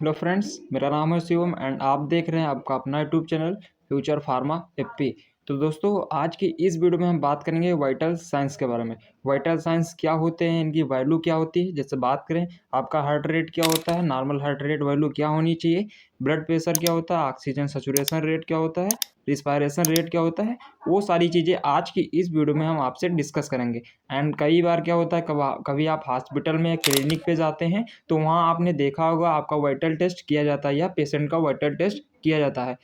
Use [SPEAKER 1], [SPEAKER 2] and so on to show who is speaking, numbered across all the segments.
[SPEAKER 1] Hello friends, मेरा नाम है शिवम एंड आप देख रहे हैं आपका अपना YouTube channel future pharma AP. तो दोस्तों, आज की इस वीडियो में हम बात करेंगे वाइटल साइंस के बारे में। वाइटल साइंस क्या होते हैं, इनकी वैल्यू क्या होती है। जैसे बात करें, आपका हार्ट रेट क्या होता है, नॉर्मल हार्ट रेट वैल्यू क्या होनी चाहिए, ब्लड प्रेशर क्या होता है, ऑक्सीजन सैचुरेशन रेट क्या होता है, रिस्पायरेशन रेट क्या होता है, वो सारी चीज़ें आज की इस वीडियो में हम आपसे डिस्कस करेंगे। एंड कई बार क्या होता है, कभी आप हॉस्पिटल में या क्लिनिक पे जाते हैं तो वहाँ आपने देखा होगा आपका वाइटल टेस्ट किया जाता है या पेशेंट का वाइटल टेस्ट किया जाता है।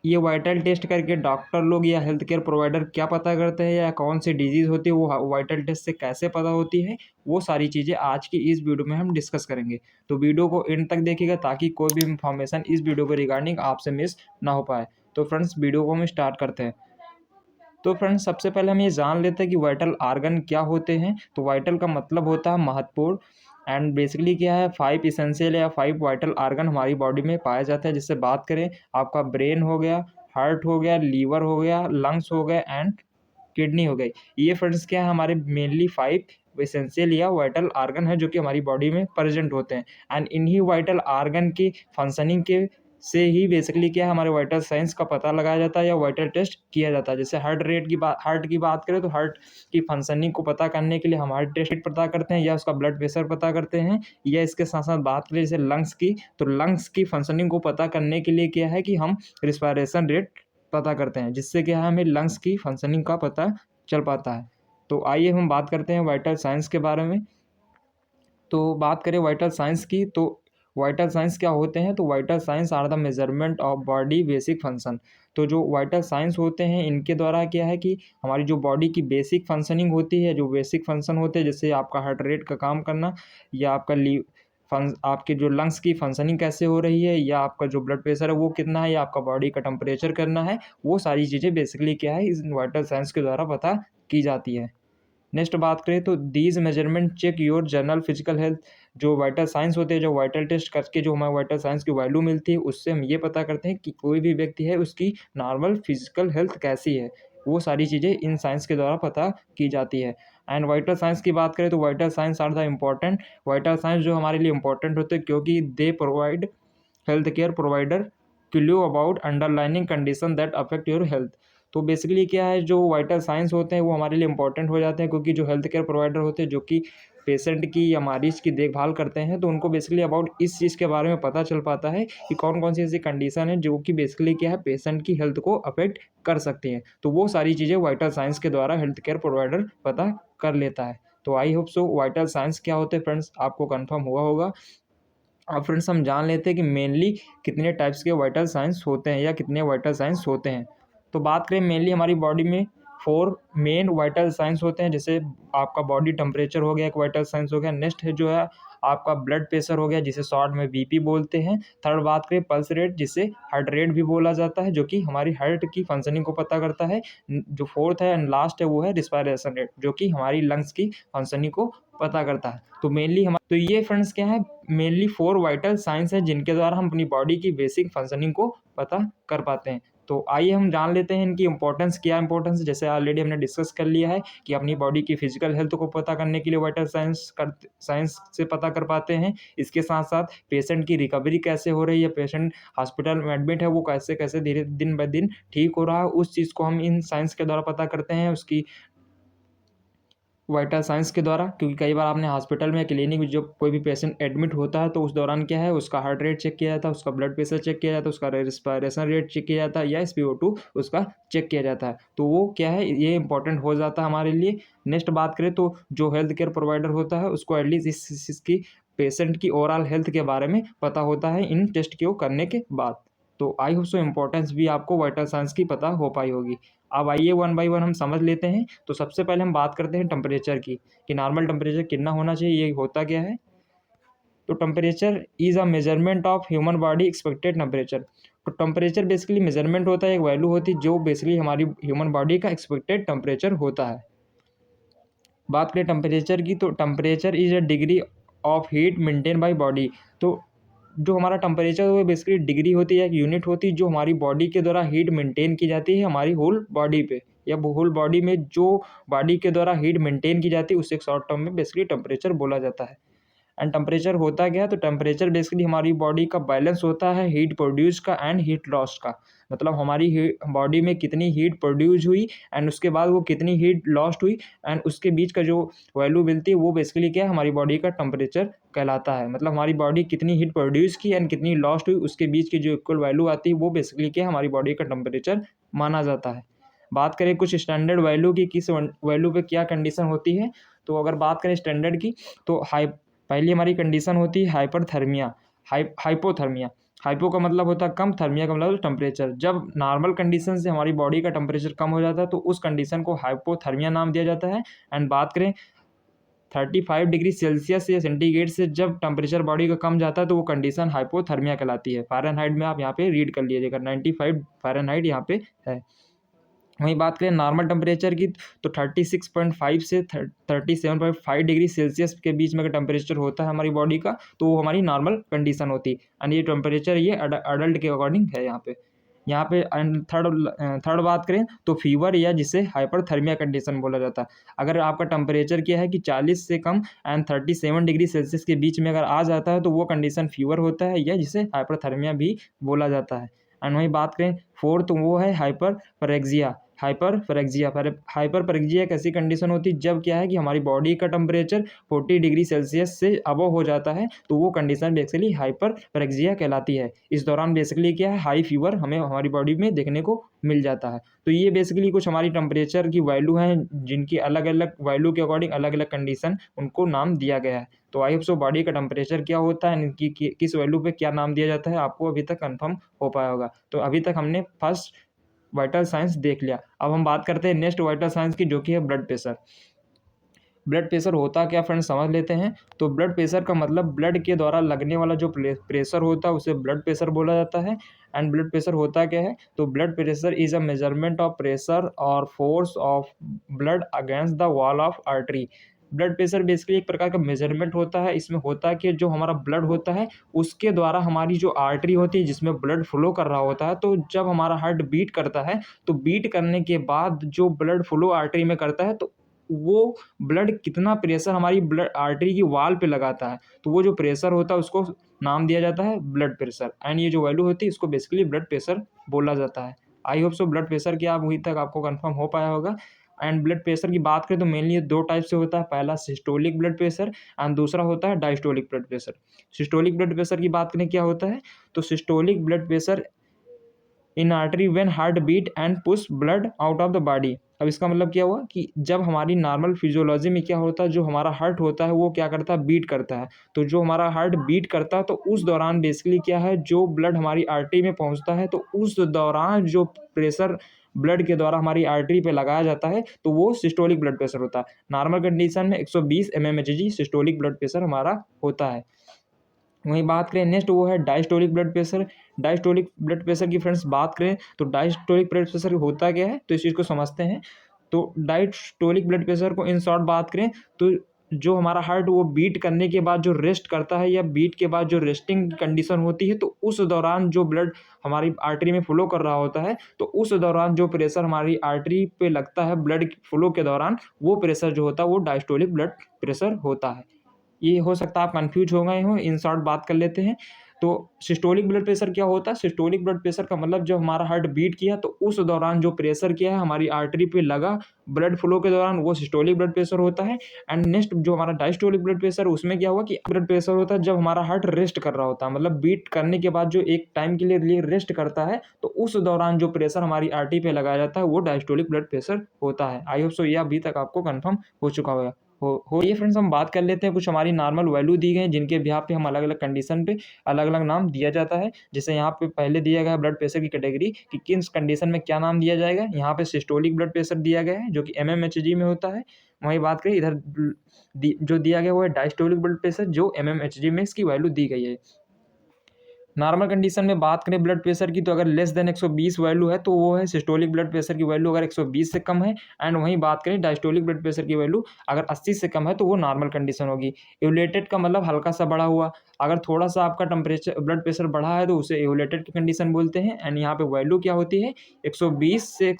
[SPEAKER 1] ये वाइटल टेस्ट करके डॉक्टर लोग या हेल्थ केयर प्रोवाइडर क्या पता करते हैं या कौन सी डिजीज़ होती है वो वाइटल टेस्ट से कैसे पता होती है, वो सारी चीज़ें आज की इस वीडियो में हम डिस्कस करेंगे। तो वीडियो को एंड तक देखिएगा ताकि कोई भी इंफॉर्मेशन इस वीडियो के रिगार्डिंग आपसे मिस ना हो पाए। तो फ्रेंड्स, वीडियो को हम स्टार्ट करते हैं। तो फ्रेंड्स, सबसे पहले हम ये जान लेते हैं कि वाइटल आर्गन क्या होते हैं। तो वाइटल का मतलब होता है महत्वपूर्ण। एंड बेसिकली क्या है, 5 इसेंशियल या 5 वाइटल आर्गन हमारी बॉडी में पाया जाता है। जिससे बात करें, आपका ब्रेन हो गया, हार्ट हो गया, लीवर हो गया, लंग्स हो गए एंड किडनी हो गई। ये फ्रेंड्स क्या है, हमारे मेनली 5 एसेंशियल या वाइटल आर्गन है जो कि हमारी बॉडी में प्रेजेंट होते हैं। एंड इन्हीं वाइटल आर्गन की फंक्शनिंग के से ही बेसिकली क्या है, हमारे वाइटल साइंस का पता लगाया जाता है या वाइटल टेस्ट किया जाता है। जैसे हार्ट की बात करें तो हार्ट की फंक्शनिंग को पता करने के लिए हम हार्ट टेस्ट पता करते हैं या उसका ब्लड प्रेशर पता करते हैं। या इसके साथ साथ बात करें जैसे लंग्स की, तो लंग्स की फंक्शनिंग को पता करने के लिए क्या है कि हम रिस्पायरेशन रेट पता करते हैं, जिससे क्या है हमें लंग्स की फंक्शनिंग का पता चल पाता है। तो आइए हम बात करते हैं वाइटल साइंस के बारे में। तो बात करें वाइटल साइंस की, तो वाइटल साइंस क्या होते हैं। तो vital signs are the measurement of body basic function. तो जो वाइटल साइंस होते हैं इनके द्वारा क्या है कि हमारी जो बॉडी की बेसिक फंक्शनिंग होती है, जो बेसिक फंक्शन होते हैं, जैसे आपका हार्ट रेट का काम करना, या आपका आपके जो लंग्स की फंक्शनिंग कैसे हो रही है, या आपका जो ब्लड प्रेशर है वो कितना है, या आपका बॉडी का टेम्परेचर करना है, वो सारी चीज़ें बेसिकली क्या है इस वाइटल साइंस के द्वारा पता की जाती है। नेक्स्ट बात करें तो these measurement check your general physical health. जो वाइटल साइंस होते हैं, जो वाइटल टेस्ट करके जो हमें वाइटल साइंस की वैल्यू मिलती है, उससे हम ये पता करते हैं कि कोई भी व्यक्ति है उसकी नॉर्मल फिजिकल हेल्थ कैसी है। वो सारी चीज़ें इन साइंस के द्वारा पता की जाती है। एंड वाइटल साइंस की बात करें तो vital signs are the important. Vital signs जो हमारे लिए इंपॉर्टेंट होते हैं क्योंकि they provide health care provider clue about underlining condition that affect your health. तो बेसिकली क्या है, जो वाइटल साइंस होते हैं वो हमारे लिए इंपॉर्टेंट हो जाते हैं क्योंकि जो हेल्थ केयर प्रोवाइडर होते हैं जो कि पेशेंट की या मरीज की देखभाल करते हैं, तो उनको बेसिकली अबाउट इस चीज़ के बारे में पता चल पाता है कि कौन कौन सी ऐसी कंडीशन है जो कि बेसिकली क्या है पेशेंट की हेल्थ को अफेक्ट कर सकती हैं। तो वो सारी चीज़ें वाइटल साइंस के द्वारा हेल्थ केयर प्रोवाइडर पता कर लेता है। तो I hope so vital science क्या होते हैं फ्रेंड्स आपको कन्फर्म हुआ होगा। अब फ्रेंड्स, हम जान लेते हैं कि मेनली कितने टाइप्स के वाइटल साइंस होते हैं या कितने वाइटल साइंस होते हैं। तो बात करें मेनली हमारी बॉडी में 4 मेन वाइटल साइंस होते हैं। जैसे आपका बॉडी टेम्परेचर हो गया, एक वाइटल साइंस हो गया। नेक्स्ट है जो है आपका ब्लड प्रेशर हो गया, जिसे शॉर्ट में बीपी बोलते हैं। थर्ड बात करें पल्स रेट, जिसे हार्ट रेट भी बोला जाता है, जो कि हमारी हार्ट की फंक्शनिंग को पता करता है। जो फोर्थ है एंड लास्ट है वो है रिस्पायरेशन रेट, जो कि हमारी लंग्स की फंक्शनिंग को पता करता है। तो मेनली हम तो ये फ्रेंड्स क्या है, मेनली 4 वाइटल साइंस है जिनके द्वारा हम अपनी बॉडी की बेसिक फंक्शनिंग को पता कर पाते हैं। तो आइए हम जान लेते हैं इनकी इंपॉर्टेंस क्या इंपॉर्टेंस। जैसे ऑलरेडी हमने डिस्कस कर लिया है कि अपनी बॉडी की फिजिकल हेल्थ को पता करने के लिए वाइटल साइंस से पता कर पाते हैं। इसके साथ साथ पेशेंट की रिकवरी कैसे हो रही है, पेशेंट हॉस्पिटल में एडमिट है वो कैसे कैसे धीरे दिन ब दिन ठीक हो रहा है, उस चीज़ को हम इन साइंस के द्वारा पता करते हैं, उसकी वाइटल साइंस के द्वारा। क्योंकि कई बार आपने हॉस्पिटल में क्लिनिक में जो कोई भी पेशेंट एडमिट होता है तो उस दौरान क्या है उसका हार्ट रेट चेक किया जाता है, उसका ब्लड प्रेशर चेक किया जाता है, उसका रेस्पिरेशन रेट चेक किया जाता है या SpO2 उसका चेक किया जाता है। तो वो क्या है, ये इंपॉर्टेंट हो जाता है हमारे लिए। नेक्स्ट बात करें तो जो हेल्थ केयर प्रोवाइडर होता है उसको एटलीस्ट इसकी पेशेंट की ओवरऑल हेल्थ के बारे में पता होता है इन टेस्ट को करने के बाद। तो आई होप सो इम्पोर्टेंस भी आपको वाइटल साइंस की पता हो पाई होगी। अब आइए वन बाई वन हम समझ लेते हैं। तो सबसे पहले हम बात करते हैं टेम्परेचर की, कि नॉर्मल टेम्परेचर कितना होना चाहिए, ये होता क्या है। तो temperature is a measurement of human body expected temperature. तो टेम्परेचर बेसिकली मेजरमेंट होता है, एक वैल्यू होती है जो बेसिकली हमारी ह्यूमन बॉडी का एक्सपेक्टेड टेम्परेचर होता है। बात करें टेम्परेचर की, तो temperature is a degree of heat maintain by body. तो जो हमारा टेम्परेचर है वो बेसिकली डिग्री होती है, एक यूनिट होती है जो हमारी बॉडी के द्वारा हीट मेंटेन की जाती है हमारी होल बॉडी पे, या होल बॉडी में जो बॉडी के द्वारा हीट मेंटेन की जाती है उसे एक शॉर्ट टर्म में बेसिकली टेम्परेचर बोला जाता है। एंड टेम्परेचर होता क्या है, तो टेम्परेचर बेसिकली हमारी बॉडी का बैलेंस होता है हीट प्रोड्यूस का एंड हीट लॉस का। मतलब हमारी बॉडी में कितनी हीट प्रोड्यूस हुई एंड उसके बाद वो कितनी हीट लॉस्ट हुई एंड उसके बीच का जो वैल्यू मिलती है वो बेसिकली क्या है, हमारी बॉडी का टेम्परेचर कहलाता है। मतलब हमारी बॉडी कितनी हीट प्रोड्यूस की एंड कितनी लॉस्ट हुई उसके बीच की जो इक्वल वैल्यू आती है वो बेसिकली क्या हमारी बॉडी का टेम्परेचर माना जाता है। बात करें कुछ स्टैंडर्ड वैल्यू की, किस वैल्यू पे क्या कंडीशन होती है, तो अगर बात करें स्टैंडर्ड की तो पहली हमारी कंडीशन होती है हाइपरथर्मिया, हाइपोथर्मिया। हाइपो का मतलब होता है कम, थर्मिया का मतलब टेम्परेचर। जब नॉर्मल कंडीशन से हमारी बॉडी का टेम्परेचर कम हो जाता है तो उस कंडीशन को हाइपोथर्मिया नाम दिया जाता है। एंड बात करें 35 डिग्री सेल्सियस या सेंटीग्रेड से जब टेम्परेचर बॉडी का कम जाता है तो वो कंडीशन हाइपोथर्मिया कहलाती है। फ़ारेनहाइट में आप यहाँ पे रीड कर लीजिएगा, 95 फ़ारेनहाइट यहाँ पे है। वहीं बात करें नॉर्मल टेम्परेचर की तो 36.5 से 37.5 डिग्री सेल्सियस के बीच में अगर टेम्परेचर होता है हमारी बॉडी का तो वो हमारी नॉर्मल कंडीशन होती है। एंड ये टेम्परेचर ये अडल्ट के अकॉर्डिंग है यहाँ पे एंड थर्ड बात करें तो फीवर या जिसे हाइपरथर्मिया कंडीशन बोला जाता है। अगर आपका टेम्परेचर क्या है कि 40 से कम एंड 37 डिग्री सेल्सियस के बीच में अगर आ जाता है तो वो कंडीशन फीवर होता है या जिसे हाइपरथर्मिया भी बोला जाता है। एंड वहीं बात करें फोर्थ तो वो है हाइपरपेरेक्सिया। हाइपरपेरेक्सिया एक ऐसी कंडीशन होती है जब क्या है कि हमारी बॉडी का टेम्परेचर 40 डिग्री सेल्सियस से अबव हो जाता है तो वो कंडीशन बेसिकली हाइपरपेरेक्सिया कहलाती है। इस दौरान बेसिकली क्या है, हाई फीवर हमें हमारी बॉडी में देखने को मिल जाता है। तो ये बेसिकली कुछ हमारी टेम्परेचर की वैल्यू हैं जिनकी अलग अलग वैल्यू के अकॉर्डिंग अलग अलग कंडीशन उनको नाम दिया गया है। तो आई होप सो बॉडी का टेम्परेचर क्या होता है, इनकी किस वैल्यू पे क्या नाम दिया जाता है आपको अभी तक कंफर्म हो पाया होगा। तो अभी तक हमने फर्स्ट वाइटल साइंस देख लिया। अब हम बात करते हैं नेक्स्ट वाइटल साइंस की, जो कि है ब्लड प्रेशर। ब्लड प्रेशर होता क्या फ्रेंड्स समझ लेते हैं। तो ब्लड प्रेशर का मतलब ब्लड के द्वारा लगने वाला जो प्रेशर होता है उसे ब्लड प्रेशर बोला जाता है। एंड ब्लड प्रेशर होता क्या है, तो blood pressure is a measurement of pressure और force of blood against the wall of artery. Blood pressure basically एक प्रकार का मेजरमेंट होता है। इसमें होता है कि जो हमारा ब्लड होता है उसके द्वारा हमारी जो आर्टरी होती है जिसमें ब्लड फ्लो कर रहा होता है, तो जब हमारा हार्ट बीट करता है तो बीट करने के बाद जो ब्लड फ्लो आर्टरी में करता है तो वो ब्लड कितना प्रेशर हमारी ब्लड आर्टरी की वॉल पे लगाता है, तो वो जो प्रेशर होता है उसको नाम दिया जाता है ब्लड प्रेशर। एंड ये जो वैल्यू होती है इसको बेसिकली ब्लड प्रेशर बोला जाता है। I hope so blood pressure की आप अभी तक आपको कंफर्म हो पाया होगा। एंड ब्लड प्रेशर की बात करें तो मेनली ये दो टाइप से होता है, पहला सिस्टोलिक ब्लड प्रेशर एंड दूसरा होता है diastolic blood pressure. Systolic blood pressure की बात करें क्या होता है, तो systolic blood pressure in artery when heart beat and push blood out of the body. अब इसका मतलब क्या हुआ कि जब हमारी नॉर्मल फिजियोलॉजी में क्या होता है, जो हमारा हार्ट होता है वो क्या करता है, बीट करता है। तो जो हमारा हार्ट बीट करता है तो उस दौरान बेसिकली क्या है, जो ब्लड हमारी आर्टरी में पहुंचता है तो उस दौरान जो प्रेशर ब्लड के द्वारा हमारी आर्टरी पे लगाया जाता है तो वो सिस्टोलिक ब्लड प्रेशर होता है। नॉर्मल कंडीशन में 120 mmHg सिस्टोलिक ब्लड प्रेशर हमारा होता है। वहीं बात करें नेक्स्ट वो है diastolic blood pressure. Diastolic blood pressure की फ्रेंड्स बात करें तो डायस्टोलिक ब्लड प्रेशर होता क्या है, तो इस चीज़ को समझते हैं। तो डायस्टोलिक ब्लड प्रेशर को इन शॉर्ट बात करें तो जो हमारा हार्ट वो बीट करने के बाद जो रेस्ट करता है या बीट के बाद जो रेस्टिंग कंडीशन होती है तो उस दौरान जो ब्लड हमारी आर्टरी में फ्लो कर रहा होता है तो उस दौरान जो प्रेशर हमारी आर्टरी पे लगता है ब्लड फ्लो के दौरान, वो प्रेशर जो होता है वो डायस्टोलिक ब्लड प्रेशर होता है। ये हो सकता है आप कंफ्यूज हो गए हो, इन शॉर्ट बात कर लेते हैं। तो सिस्टोलिक ब्लड प्रेशर क्या होता है, सिस्टोलिक ब्लड प्रेशर का मतलब जब हमारा हार्ट बीट किया तो उस दौरान जो प्रेशर किया है हमारी आर्टरी पे लगा ब्लड फ्लो के दौरान, वो सिस्टोलिक ब्लड प्रेशर होता है। एंड नेक्स्ट जो हमारा डायस्टोलिक ब्लड प्रेशर, उसमें क्या हुआ कि ब्लड प्रेशर होता है जब हमारा हार्ट रेस्ट कर रहा होता है, मतलब बीट करने के बाद जो एक टाइम के लिए रेस्ट करता है तो उस दौरान जो प्रेशर हमारी आर्टरी पे लगाया जाता है वो डायस्टोलिक ब्लड प्रेशर होता है। आई होप सो ये अभी तक आपको कन्फर्म हो चुका होगा। हो ये फ्रेंड्स हम बात कर लेते हैं, कुछ हमारी नॉर्मल वैल्यू दी गई हैं जिनके बिहाफ पे हम अलग अलग कंडीशन पे अलग अलग नाम दिया जाता है। जैसे यहाँ पे पहले दिया गया है ब्लड प्रेशर की कैटेगरी कि किस कंडीशन में क्या नाम दिया जाएगा। यहाँ पे सिस्टोलिक ब्लड प्रेशर दिया गया है जो कि mmHg में होता है। वहीं बात करें इधर जो दिया गया वो है डायस्टोलिक ब्लड प्रेशर जो mmHg में इसकी वैल्यू दी गई है। नॉर्मल कंडीशन में बात करें ब्लड प्रेशर की तो अगर लेस देन 120 वैल्यू है तो वो है सिस्टोलिक ब्लड प्रेशर की वैल्यू अगर 120 से कम है। एंड वहीं बात करें डायस्टोलिक ब्लड प्रेशर की वैल्यू अगर 80 से कम है तो वो नॉर्मल कंडीशन होगी। एलिवेटेड का मतलब हल्का सा बढ़ा हुआ, अगर थोड़ा सा आपका टेम्परेचर ब्लड प्रेशर बढ़ा है तो उसे एलिवेटेड की कंडीशन बोलते हैं। एंड यहाँ पे वैल्यू क्या होती है 120 से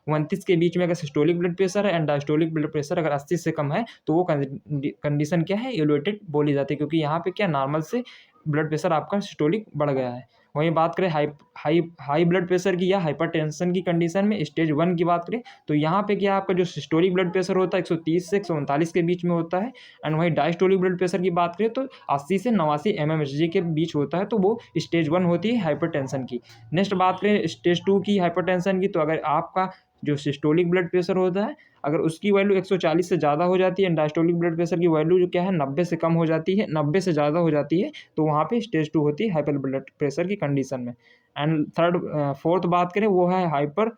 [SPEAKER 1] 29 के बीच में अगर सिस्टोलिक ब्लड प्रेशर है एंड डायस्टोलिक ब्लड प्रेशर अगर 80 से कम है तो वो कंडीशन क्या है, एलिवेटेड बोली जाती है, क्योंकि यहाँ पे क्या नॉर्मल से ब्लड प्रेशर आपका सिस्टोलिक बढ़ गया है। वहीं बात करें हाई ब्लड प्रेशर की या हाइपरटेंशन की कंडीशन में स्टेज 1 की बात करें तो यहाँ पे क्या आपका जो सिस्टोलिक ब्लड प्रेशर होता है 130 से 139 के बीच में होता है। एंड वहीं डायस्टोलिक ब्लड प्रेशर की बात करें तो 80 से 89 mmHg के बीच होता है, तो वो स्टेज 1 होती है हाइपरटेंशन की। नेक्स्ट बात करें स्टेज 2 की हाइपरटेंशन की, तो अगर आपका जो सिस्टोलिक ब्लड प्रेशर होता है अगर उसकी वैल्यू 140 से ज़्यादा हो जाती है, डायस्टोलिक ब्लड प्रेशर की वैल्यू जो क्या है 90 से कम हो जाती है, 90 से ज़्यादा हो जाती है, तो वहाँ पे स्टेज 2 होती है हाइपर ब्लड प्रेशर की कंडीशन में। एंड फोर्थ बात करें वो है हाइपर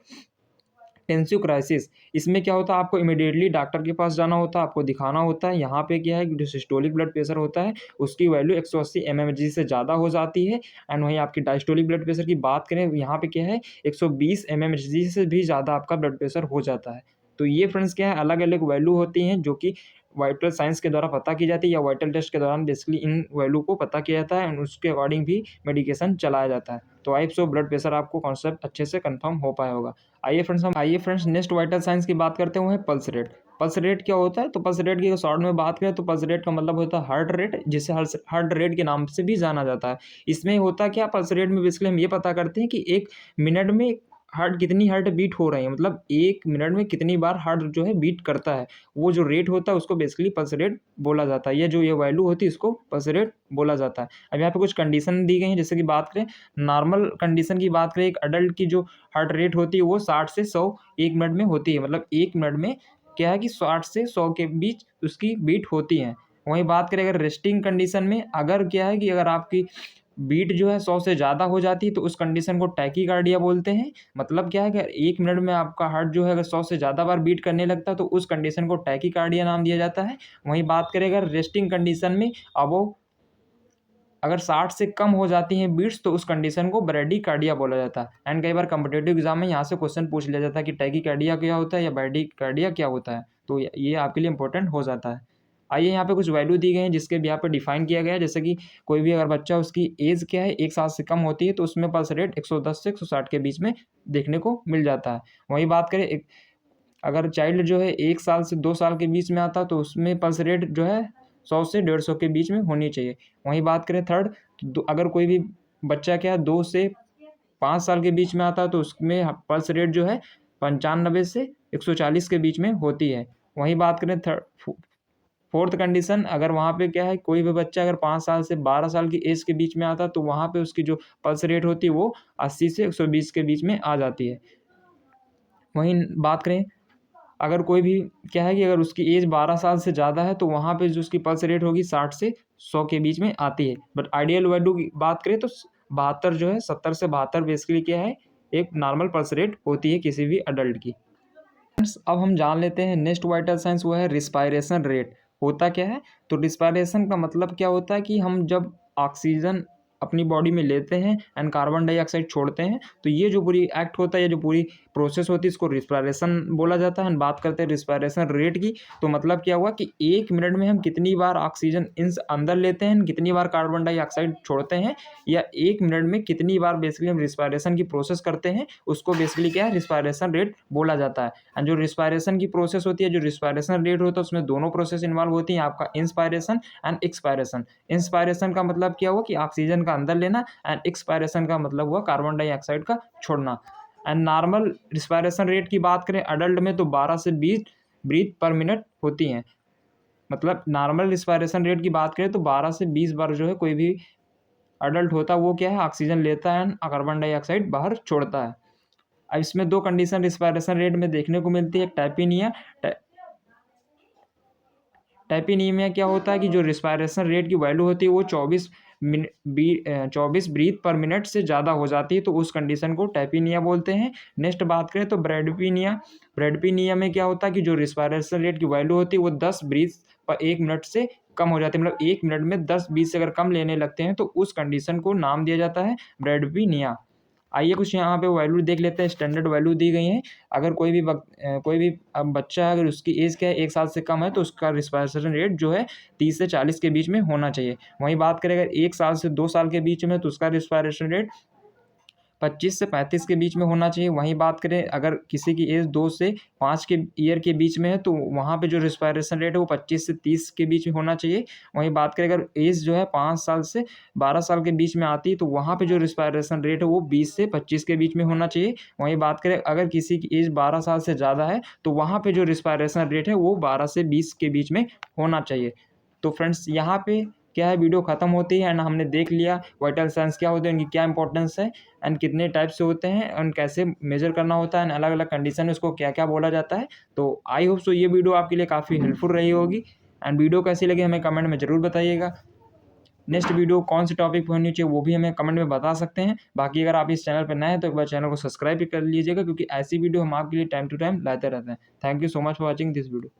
[SPEAKER 1] टेंसिव क्राइसिस। इसमें क्या होता है, आपको इमीडिएटली डॉक्टर के पास जाना होता है, आपको दिखाना होता है। यहाँ पे क्या है, जो सिस्टोलिक ब्लड प्रेशर होता है उसकी वैल्यू 180 mmHg से ज़्यादा हो जाती है। एंड वहीं आपकी डायस्टोलिक ब्लड प्रेशर की बात करें, यहाँ पे क्या है 120 mmHg से भी ज़्यादा आपका ब्लड प्रेशर हो जाता है। तो ये फ्रेंड्स क्या है, अलग अलग वैल्यू होती हैं जो कि वाइटल साइंस के द्वारा पता की जाती है या वाइटल टेस्ट के दौरान बेसिकली इन वैल्यू को पता किया जाता है एंड उसके अकॉर्डिंग भी मेडिकेशन चलाया जाता है। तो आई सो ब्लड प्रेशर आपको कॉन्सेप्ट अच्छे से कंफर्म हो पाया होगा। आइए फ्रेंड्स नेक्स्ट वाइटल साइंस की बात करते हैं, पल्स रेट। पल्स रेट क्या होता है, तो पल्स रेट की शॉर्ट में बात करें तो पल्स रेट का मतलब होता है हार्ट रेट, जिसे हार्ट रेट के नाम से भी जाना जाता है। इसमें होता क्या, पल्स रेट में बेसिकली हम ये पता करते हैं कि एक मिनट में कितनी हार्ट बीट हो रही है, मतलब एक मिनट में कितनी बार हार्ट जो है बीट करता है, वो जो रेट होता है उसको बेसिकली पल्स रेट बोला जाता है। ये जो ये वैल्यू होती है इसको पल्स रेट बोला जाता है। अब यहाँ पे कुछ कंडीशन दी गई हैं, जैसे कि बात करें नॉर्मल कंडीशन की बात करें, एक अडल्ट की जो हार्ट रेट होती है वो 60 से 100 एक मिनट में होती है, मतलब एक मिनट में क्या है कि 60 से 100 के बीच उसकी बीट होती है। वहीं बात करें अगर रेस्टिंग कंडीशन में, अगर क्या है कि अगर आपकी बीट जो है 100 से ज़्यादा हो जाती है तो उस कंडीशन को टैकीकार्डिया बोलते हैं। मतलब क्या है कि एक मिनट में आपका हार्ट जो है अगर 100 से ज़्यादा बार बीट करने लगता है तो उस कंडीशन को टैकीकार्डिया नाम दिया जाता है। वहीं बात करें अगर रेस्टिंग कंडीशन में, अब वो अगर 60 से कम हो जाती हैं बीट्स तो उस कंडीशन को ब्रैडीकार्डिया बोला जाता है। एंड कई बार कॉम्पिटिटिव एग्जाम में यहाँ से क्वेश्चन पूछ लिया जाता है कि टैकीकार्डिया क्या होता है या ब्रैडीकार्डिया क्या होता है, तो ये आपके लिए इंपॉर्टेंट हो जाता है। आइए यहाँ पे कुछ वैल्यू दी गई हैं जिसके भी यहाँ पे डिफाइन किया गया है, जैसे कि कोई भी अगर बच्चा उसकी एज क्या है 1 साल से कम होती है तो उसमें पल्स रेट 110 से 160 के बीच में देखने को मिल जाता है। वहीं बात करें अगर चाइल्ड जो है 1 साल से 2 साल के बीच में आता है तो उसमें पल्स रेट जो है 100 से 150 के बीच में होनी चाहिए। वहीं बात करें थर्ड, तो अगर कोई भी बच्चा क्या है 2 से 5 साल के बीच में आता है तो उसमें पल्स रेट जो है 95 से 140 के बीच में होती है। वहीं बात करें फोर्थ कंडीशन, अगर वहाँ पे क्या है कोई भी बच्चा अगर 5 साल से 12 साल की एज के बीच में आता है तो वहाँ पे उसकी जो पल्स रेट होती है वो 80 से 120 के बीच में आ जाती है। वहीं बात करें अगर कोई भी क्या है कि अगर उसकी एज 12 साल से ज़्यादा है तो वहाँ पे जो उसकी पल्स रेट होगी 60 से 100 के बीच में आती है। बट आइडियल वैल्यू की बात करें तो 72 जो है 70 से 72 बेसिकली क्या है एक नॉर्मल पल्स रेट होती है किसी भी अडल्ट की। अब हम जान लेते हैं नेक्स्ट वाइटल साइंस, वो है रिस्पायरेशन रेट। होता क्या है, तो रिस्पायरेशन का मतलब क्या होता है कि हम जब ऑक्सीजन अपनी बॉडी में लेते हैं एंड कार्बन डाइऑक्साइड छोड़ते हैं तो ये जो पूरी एक्ट होता है, ये जो पूरी प्रोसेस होती है इसको रिस्पायरेशन बोला जाता है। बात करते हैं रिस्पायरेशन रेट की, तो मतलब क्या हुआ कि एक मिनट में हम कितनी बार ऑक्सीजन अंदर लेते हैं, कितनी बार कार्बन डाइऑक्साइड छोड़ते हैं, या एक मिनट में कितनी बार बेसिकली हम रिस्पायरेशन की प्रोसेस करते हैं, उसको बेसिकली क्या है रिस्पायरेशन रेट बोला जाता है। एंड जो रिस्पायरेशन की प्रोसेस होती है, जो रिस्पायरेशन रेट होता है उसमें दोनों प्रोसेस इन्वॉल्व होती हैं, आपका इंस्पायरेशन एंड एक्सपायरेशन। इंस्पायरेशन का मतलब क्या हुआ कि ऑक्सीजन का अंदर लेना एंड एक्सपायरेशन का मतलब हुआ कार्बन डाइऑक्साइड का छोड़ना। एंड नॉर्मल रिस्पायरेशन रेट की बात करें अडल्ट में तो 12 से 20 ब्रीथ पर मिनट होती हैं। मतलब नॉर्मल रिस्पायरेशन रेट की बात करें तो 12 से 20 बार जो है कोई भी अडल्ट होता है वो क्या है ऑक्सीजन लेता है एंड कार्बन डाइऑक्साइड बाहर छोड़ता है। अब इसमें दो कंडीशन रिस्पायरेशन रेट में देखने को मिलती है, टाइपिनिया। टाइपिनीमिया क्या होता है कि जो रिस्पायरेशन रेट की वैल्यू होती है वो 24 ब्रीथ पर मिनट से ज़्यादा हो जाती है तो उस कंडीशन को टाइपिनिया बोलते हैं। नेक्स्ट बात करें तो ब्रैडपीनिया में क्या होता है कि जो रिस्पायरेशन रेट की वैल्यू होती है वो 10 ब्रीथ पर एक मिनट से कम हो जाती है, मतलब एक मिनट में 10-20 से अगर कम लेने लगते हैं तो उस कंडीशन को नाम दिया जाता है ब्रैडपीनिया। आइए कुछ यहाँ पे वैल्यू देख लेते हैं, स्टैंडर्ड वैल्यू दी गई है। अगर कोई भी बच्चा है, अगर उसकी एज क्या है 1 साल से कम है तो उसका रिस्पायरेशन रेट जो है 30 से 40 के बीच में होना चाहिए। वहीं बात करें अगर 1 साल से 2 साल के बीच में तो उसका रिस्पायरेशन रेट 25 से 35 के बीच में होना चाहिए। वहीं बात करें अगर किसी की एज 2 से 5 के ईयर के बीच में है तो वहाँ पे जो रिस्पायरेशन रेट है वो 25 से 30 के बीच में होना चाहिए। वहीं बात करें अगर एज जो है 5 साल से 12 साल के बीच में आती है तो वहाँ पे जो रिस्पायरेशन रेट है वो 20 से 25 के बीच में होना चाहिए। वहीं बात करें अगर किसी की एज 12 साल से ज़्यादा है तो वहाँ पे जो रिस्पायरेशन रेट है वो 12 से 20 के बीच में होना चाहिए। तो फ्रेंड्स यहाँ पे क्या है, वीडियो ख़त्म होती है एंड हमने देख लिया वाइटल साइंस क्या होते हैं, उनकी क्या इंपॉर्टेंस है एंड कितने टाइप से होते हैं एंड कैसे मेजर करना होता है एंड अलग अलग कंडीशन में उसको क्या क्या बोला जाता है। तो आई होप सो ये वीडियो आपके लिए काफ़ी हेल्पफुल रही होगी एंड वीडियो कैसी लगी हमें कमेंट में ज़रूर बताइएगा। नेक्स्ट वीडियो कौन से टॉपिक पर होनी चाहिए वो भी हमें कमेंट में बता सकते हैं। बाकी अगर आप इस चैनल पर नए हैं तो एक बार चैनल को सब्सक्राइब भी कर लीजिएगा, क्योंकि ऐसी वीडियो हम आपके लिए टाइम टू टाइम लाते रहते हैं। Thank you so much for watching this video.